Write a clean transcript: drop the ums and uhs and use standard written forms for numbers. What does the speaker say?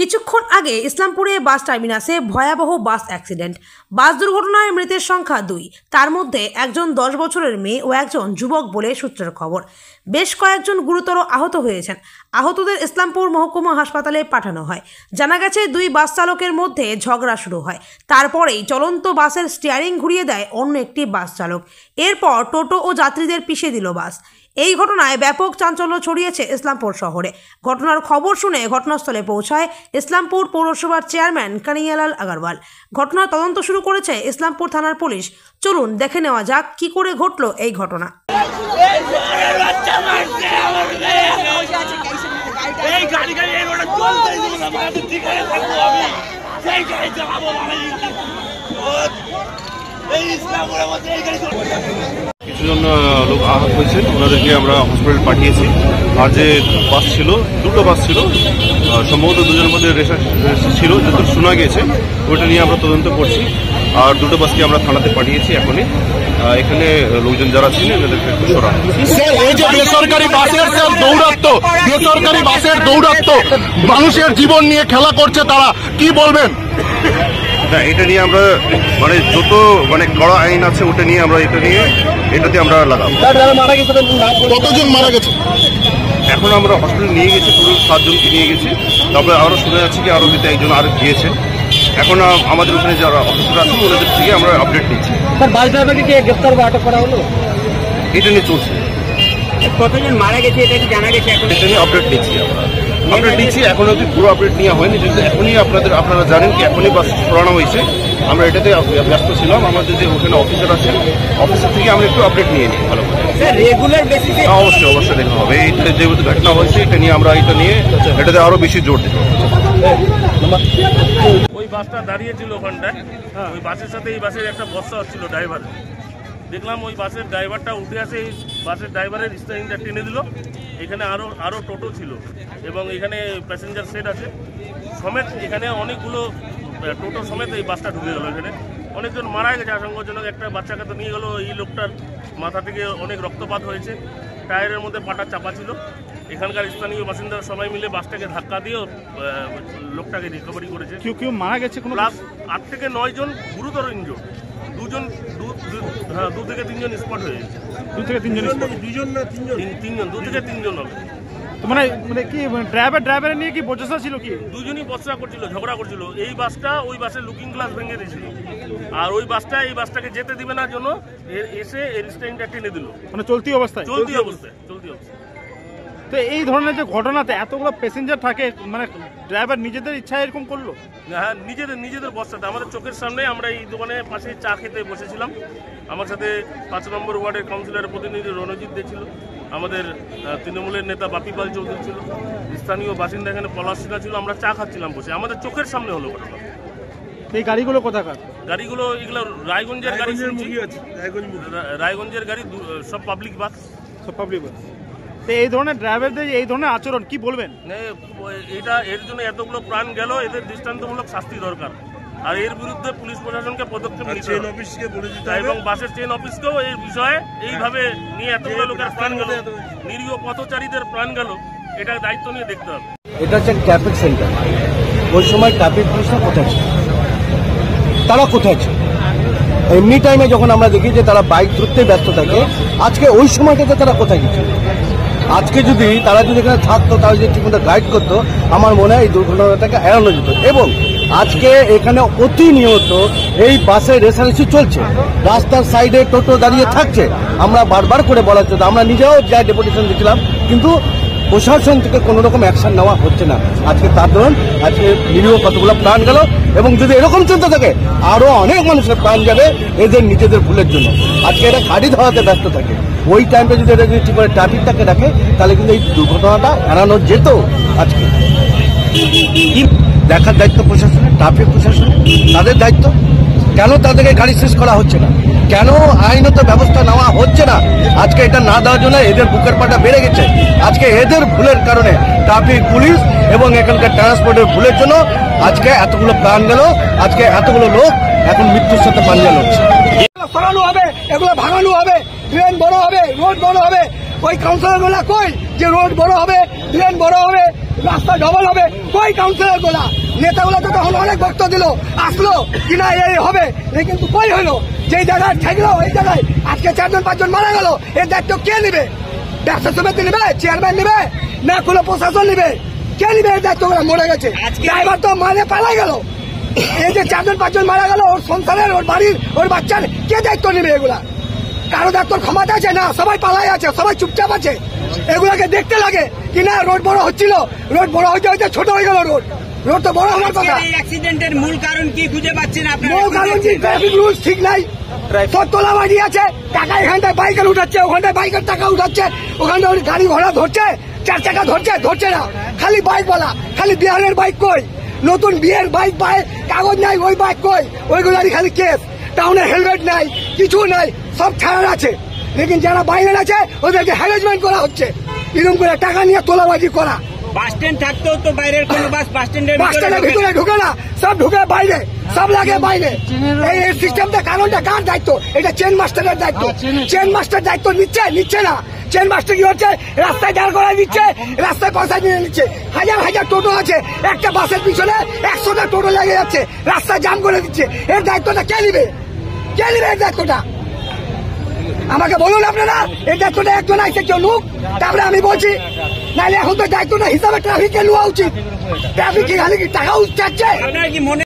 কিছুক্ষণ আগে ইসলামপুরে বাস টার্মিনাসে ভয়াবহ বাস অ্যাক্সিডেন্ট। বাস দুর্ঘটনায় মৃতের সংখ্যা 2, তার মধ্যে একজন 10 বছরের মেয়ে ও একজন যুবক বলে সূত্রের খবর। বেশ কয়েকজন গুরুতর আহত হয়েছেন। আহতদের ইসলামপুর মহকুমা হাসপাতালে পাঠানো হয়। জানা গেছে 2 বাস চালকের মধ্যে ঝগড়া শুরু হয়, তারপরেই চলন্ত বাসের স্টিয়ারিং ঘুরিয়ে দেয় অন্য একটি বাস চালক। এরপর টোটো ও যাত্রীদের পিষে দিল বাস। এই ঘটনায় ব্যাপক চাঞ্চল্য ছড়িয়েছে ইসলামপুর শহরে। ঘটনার খবর শুনে ঘটনাস্থলে পৌঁছায় ইসলামপুর পৌরসভার চেয়ারম্যান কানিয়ালাল আগরওয়াল। ঘটনার তদন্ত শুরু করেছে ইসলামপুর থানার পুলিশ। চলুন দেখে নেওয়া যাক কি করে ঘটল এই ঘটনা। কিছুজন লোক আহত হয়েছেন, ওনাদেরকে আমরা হসপিটাল পাঠিয়েছি। আর যে বাস ছিল, 2টো বাস ছিল, সম্ভবত 2জনের মধ্যে রেসার ছিল যত শোনা গেছে, ওইটা নিয়ে আমরা তদন্ত করছি। আর 2টো বাসকে আমরা থানাতে পাঠিয়েছি। এখনই এখানে লোকজন যারা ছিলেন এদেরকে একটু সরানো। এই যে বেসরকারি বাসের দৌরাত্ম্য মানুষের জীবন নিয়ে খেলা করছে, তারা কি বলবেন? না, এটা নিয়ে আমরা যত কড়া আইন আছে ওটা নিয়ে আমরা এটাতে আমরা লাগাবো। কতজন মারা গেছে? এখন আমরা হসপিটালে নিয়ে গেছি, পুরো 7 জনকে নিয়ে গেছি। তারপরে আরো শোনা যাচ্ছে কি আরো দিতে একজন আরো গিয়েছে। এখন আমাদের ওখানে যারা অফিসার আছে ওদের থেকে আমরা আপডেট নিচ্ছি। বাস ড্রাইভারকে কি গ্রেফতার বা আটক করা হলো? এটা নিয়ে চলছে। কতজন মারা গেছে এটা কি জানা গেছে? এখন এটা নিয়ে আপডেট নিচ্ছি এখন অব্দি পুরো আপডেট নেওয়া হয়নি, কিন্তু এখনই আপনারা জানেন কি এখনই বাস সরানো হয়েছে। আমরা এটাতে ব্যস্ত ছিলাম। আমাদের যে ওখানে অফিসার আছে, অফিসার থেকে আমরা একটু আপডেট নিয়ে নিই ভালো করে। রেগুলার বেসিসে অবশ্যই দেখা হবে। এইটা যেহেতু ঘটনা হয়েছে এটা নিয়ে আমরা এটাতে আরো বেশি জোর দেবো। ওই বাসটা দাঁড়িয়েছিল ওখানটায়, ওই বাসের সাথে এই বাসের একটা বস্তা হচ্ছিল ড্রাইভার। দেখলাম ওই বাসের ড্রাইভারটা উঠে আসে, এই বাসের ড্রাইভারের স্টিয়ারিংটা টেনে দিল। এখানে আরো টোটো ছিল এবং এখানে প্যাসেঞ্জার সেট আছে সমেত, এখানে অনেকগুলো টোটো সমেত এই বাসটা ঢুকে গেল। এখানে অনেকজন মারা গেছে আশঙ্কাজনক। একটা বাচ্চাকে তো নিয়ে গেল, এই লোকটার মাথা থেকে অনেক রক্তপাত হয়েছে, টায়ারের মধ্যে পাটা চাপা ছিল। এখানকার স্থানীয় বাসিন্দারা সবাই মিলে বাসটাকে ধাক্কা দিয়ে লোকটাকে রিকভারি করেছে। কেউ মারা গেছে? প্লাস 8 থেকে 9 জন গুরুতর ইনজোর, 2 থেকে 3 জন স্পট হয়ে গেছে। 2 থেকে 3 জন স্পট? 2 থেকে 3 জন হবে। কি ড্রাইভার নিয়ে কি বচসা ছিল? কি দুজনই বচসা করছিল, ঝগড়া করছিল। এই বাসটা ওই বাসের লুকিং গ্লাস ভেঙে দিয়েছিল, আর ওই বাসটা এই বাসটাকে যেতে দিবে না জন্য এসে এর স্ট্যান্ডটা টেনে দিল। চলতি অবস্থায়। তো এই ধরনের যে ঘটনাতে এতগুলো প্যাসেঞ্জার থাকে, ড্রাইভার নিজেদের ইচ্ছায় এরকম করলো? হ্যাঁ, নিজেদের বস্তাতে আমাদের চোখের সামনে। আমরা এই দোকানের পাশে চা খেতে বসেছিলাম। আমার সাথে 5 নম্বর ওয়ার্ডের কাউন্সিলরের প্রতিনিধি রণজিৎ দে ছিল, আমাদের তৃণমূলের নেতা বাপি পাল চৌধুরী ছিল, স্থানীয় বাসিন্দা এখানে পলাশ সিনহা ছিল। আমরা চা খাচ্ছিলাম বসে, আমাদের চোখের সামনে হলো ঘটনা। এই গাড়িগুলো কোথাকার? গাড়িগুলো এগুলো রায়গঞ্জের গাড়ি। রায়গঞ্জের গাড়ি, সব পাবলিক বাস। এই ধরনের ড্রাইভারদের এই ধরনের আচরণ কি বলবেন? এর জন্য এতগুলো প্রাণ গেল, এদের দৃষ্টান্তমূলক শাস্তি দরকার। আর এর বিরুদ্ধে পুলিশ প্রশাসনকে পদক্ষেপ নিতে হবে এবং বাসের চেইন অফিসকেও এই বিষয়ে এইভাবে নিয়ে এতগুলো লোকের প্রাণ গেল, নিরীহ পথচারীদের প্রাণ গেল, এটার দায়িত্ব নিয়ে দেখতে হবে। এটা হচ্ছে ট্রাফিক সেন্টার। ওই সময় ট্রাফিক পুলিশরা কোথায় ছিল? তারা কোথায় ছিল? এমনি টাইমে যখন আমরা দেখি যে তারা বাইক ধরতে ব্যস্ত থাকে, আজকে ওই সময়টাতে তারা কোথায় গেছিল? আজকে তারা যদি এখানে থাকতো, তারা যদি ঠিকমতো গাইড করতো, আমার মনে হয় এই দুর্ঘটনাটাকে এড়ানো যেত। এবং আজকে এখানে প্রতিনিয়ত এই বাসের রেসারেসি চলছে, রাস্তার সাইডে টোটো দাঁড়িয়ে থাকছে। আমরা বারবার করে বলার জন্য আমরা নিজেও যা ডেপুটেশন দিয়েছিলাম, কিন্তু প্রশাসন থেকে কোনো রকম অ্যাকশন নেওয়া হচ্ছে না। আজকে তার ধরুন আজকে নিরীহ কতগুলো প্রাণ গেল, এবং যদি এরকম চলতে থাকে আরো অনেক মানুষের প্রাণ যাবে এদের নিজেদের ভুলের জন্য। আজকে এটা গাড়ি ধরাতে ব্যস্ত থাকে, ওই টাইমে যদি এটা ঠিক করে ট্রাফিকটাকে রাখে তাহলে কিন্তু এই দুর্ঘটনাটা এড়ানো যেত। আজকে দেখার দায়িত্ব প্রশাসনের, ট্রাফিক প্রশাসনের, তাদের দায়িত্ব। কেন তাদেরকে গাড়ি শেষ করা হচ্ছে না? কেন আইনত ব্যবস্থা নেওয়া হচ্ছে না? আজকে এটা না দেওয়ার জন্য এদের বুকের পাটা বেড়ে গেছে। আজকে এদের ভুলের কারণে ট্রাফিক পুলিশ এবং এখানকার ট্রান্সপোর্টের ভুলের জন্য আজকে এতগুলো প্রাণ গেল, আজকে এতগুলো লোক এখন মৃত্যুর সাথে পাঞ্জা লড়ছে। সরানো হবে, এগুলো ভাঙানো হবে, ড্রেন বড় হবে, রোড বড় হবে। ওই কাউন্সিলরগুলো কই যে রোড বড় হবে, ড্রেন বড় হবে, রাস্তা ডবল হবে, কই কাউন্সিলর গুলা নেতাগুলো তো তখন অনেক বক্তব্য দিল, আসলো কিনা এই হবে, কিন্তু কই হলো? যে জায়গায় ঠেকলো ওই জায়গায় আজকে 4-5 জন মারা গেল, এর দায়িত্ব কে নিবে? ব্যবসা সমিতি নিবে, চেয়ারম্যান নিবে, না কোনো প্রশাসন নিবে? কে নিবে এর দায়িত্ব? মরে গেছে ড্রাইভার তো মানে পালাই গেল। এই যে 4-5 জন মারা গেল, ওর সংসারের, ওর বাড়ির, ওর বাচ্চার কে দায়িত্ব নেবে? এগুলা কারো দায়িত্ব ক্ষমতা আছে না, সবাই পালাই আছে, সবাই চুপচাপ আছে। এগুলাকে দেখতে লাগে কিনা? রোড বড় হচ্ছিল, রোড বড় হইতে হইতে ছোট হয়ে গেল। রোড তো বড় হওয়ার কথা। অ্যাক্সিডেন্টের মূল কারণ কি খুঁজে পাচ্ছেন আপনারা? মূল কারণ কি? ট্রাফিক রুলস ঠিক নাই, সব তোলাবাজি আছে, টাকা এখানটায় বাইকের উঠাচ্ছে, ওখানটায় বাইকের টাকা উঠাচ্ছে, ওখানটা গাড়ি ঘোড়া ধরছে, 4 চাকা ধরছে না, খালি বাইক বলা, খালি বিহারের বাইক কই, নতুন বিয়ের বাইক পায়, কাগজ নাই, ওই বাইক কই, ওইগুলারই খালি কেস। টাউনে হেলমেট নাই, কিছু নাই, সব ছাড়ার আছে। লেকিন যারা বাইরে আছে ওদেরকে হ্যারাসমেন্ট করা হচ্ছে, এরকম করে টাকা নিয়ে তোলাবাজি করা। বাস স্ট্যান্ড থাকতেও তো বাইরের কোনো বাস বাস স্ট্যান্ডের ভিতরে ঢুকে না, সব ঢুকে বাইরে, সব লাগে বাইরে। এই সিস্টেমটা কারণটা কার দায়িত্ব? এটা চেন মাস্টারের দায়িত্ব। চেন মাস্টার দায়িত্ব নিচ্ছে না। চেন মাস্টার কি হচ্ছে? রাস্তায় দাঁড় করায় দিচ্ছে, রাস্তায় পয়সা নিয়ে নিচ্ছে। হাজার টোটো আছে, একটা বাসের পিছনে 100টা টোটো লেগে যাচ্ছে, রাস্তা জাম করে দিচ্ছে। এর দায়িত্বটা কে নিবে? কে নিবে এর দায়িত্বটা? আমাকে বলুন আপনারা, এই দায়িত্বটা একজন আইসে কেউ লুক, তারপরে আমি বলছি। নাহলে এখন তো দায়িত্বটা হিসাবে ট্রাফিককে নেওয়া উচিত। ট্রাফিক কি খালি টাকা চাচ্ছে? আপনার কি মনে